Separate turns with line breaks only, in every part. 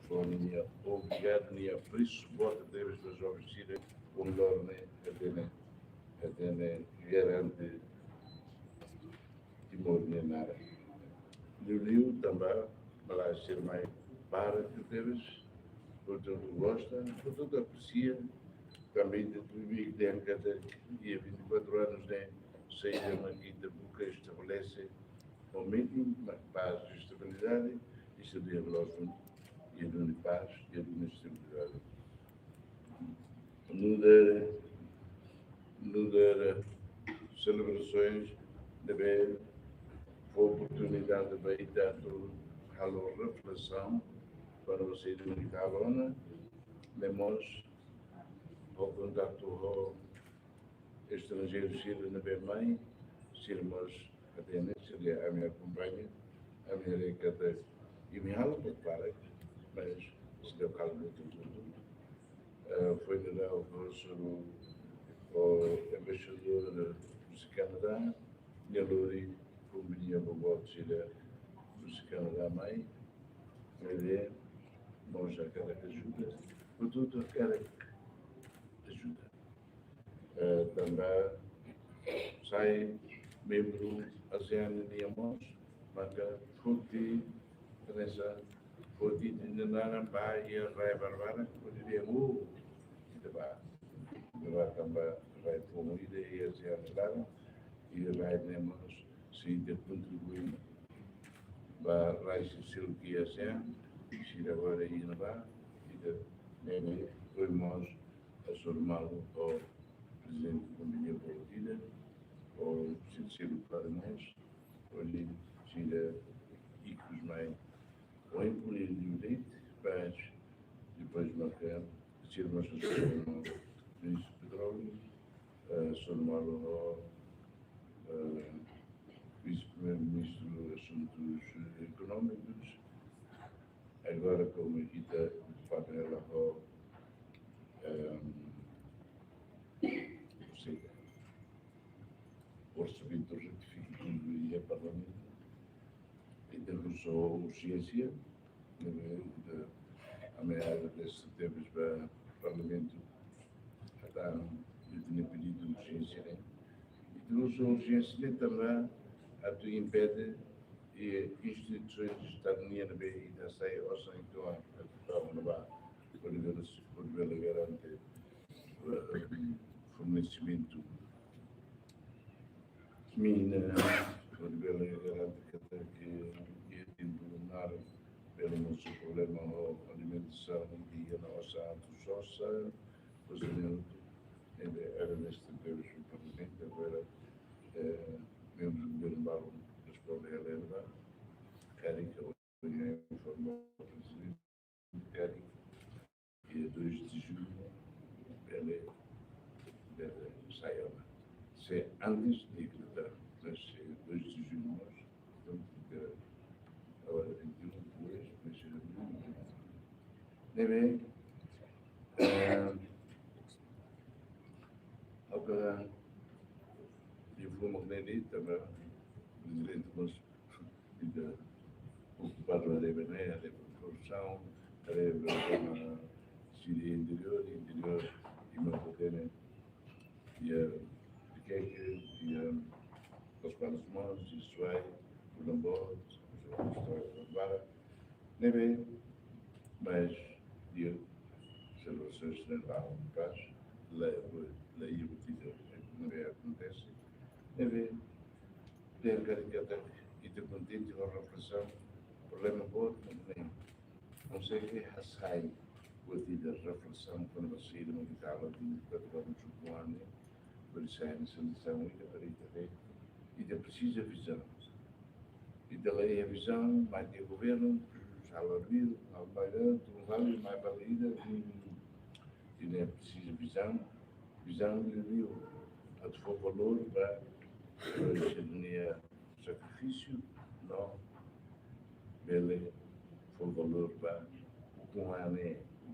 Fonia obrigado nem a preço bota deves das oferecer o melhor né até né garante timor nem nada. Liu também para ser mais para que deves portanto gosta, portanto aprecia também de tudo que tem cada dia 24 anos né seja uma quinta boca estabelece o mínimo, mas paz e estabilidade e se desenvolvem e de paz e de estabilidade. No dar celebrações de ver a oportunidade de ver tanto a reflexão para você de Nicalona, temos o contato estrangeiro Chile na bem mãe, Chilemos até seria a minha companhia, a minha recada e me halo para mas se deu calmo de tudo. Foi de lá o embaixador do Canadá, Nhaluri, companhia Bobo Chile do Canadá mãe, ele bom já cada ajuda, por tudo cada ajuda. Também sai membro ASEAN de Amos, maka Futi, Teresa, Futi de Nanamba e a Rai Barbara, Futi de Amu, e também Rai Pomida e ASEAN Lara, e Rai Nemos, se de contribuir para Rai Cecil que ASEAN, se agora e não vai, e de Neme, oimos a Sormalo, o presidente da Companhia Política, o Cecílio Paranés, onde tira Icos Mãe, o Empolir de Leite, mas depois marcar, tira uma associação no Ministro do Petróleo, Sormalo, Vice-Primeiro-Ministro dos Assuntos Económicos, agora como aqui está o Panela, o orçamento retificativo e a Parlamento, e temos a urgência, a meada de setembro para o Parlamento, está tinha pedido urgência, né? E temos a urgência também, a tu impede e instituições do Estado União e da SAI, ou seja, então, a não vai, por ver garante fornecimento mina, por ver garante que impulsionar pelo nosso problema de alimentação e a nossa autossossa, o senhor era neste tempo o Parlamento, agora membros do governo Barro das Povas Helena, Carica, hoje informou o presidente Carica, e a 2 de julho ele deve sair. Se antes de decretar, mas se 2 de julho nós, então fica a hora 21 depois, mas se deve ao que informa que nem também, o presidente nós fica ocupado a área de corrupção, a área de Síria interior e uma pequena e a Pequeca e os Panos e Suai, o Lambot, o Vara, nem bem, mas eu, observações de Natal, paz, leia o título, não é acontece, nem bem, ter caricata e ter contente com a reflexão, problema bom, não sei que sai o título de reflexão quando você não estava de 4 anos do ano, por isso é a seleção e da parede e da precisa visão. E da lei a visão, mais de governo, já lá viu, ao bairro, um vale mais valida, e não é precisa visão e viu, a de for valor para a cidadania sacrifício, não, ele for valor para o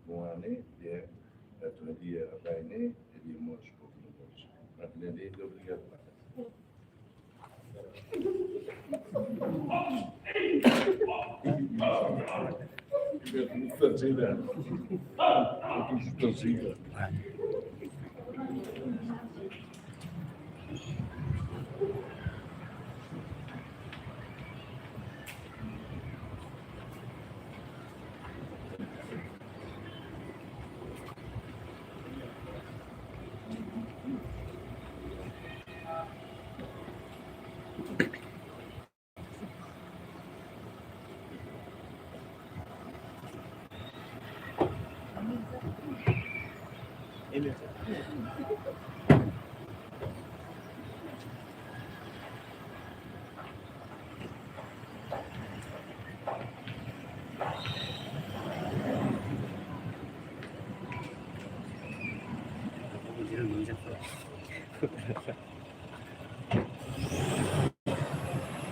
com ané, que é a tua dia a bainé, e de moço pouco no bolso. Mas nem digo obrigado. Torcida. Torcida.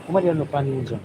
Come ti hanno panino?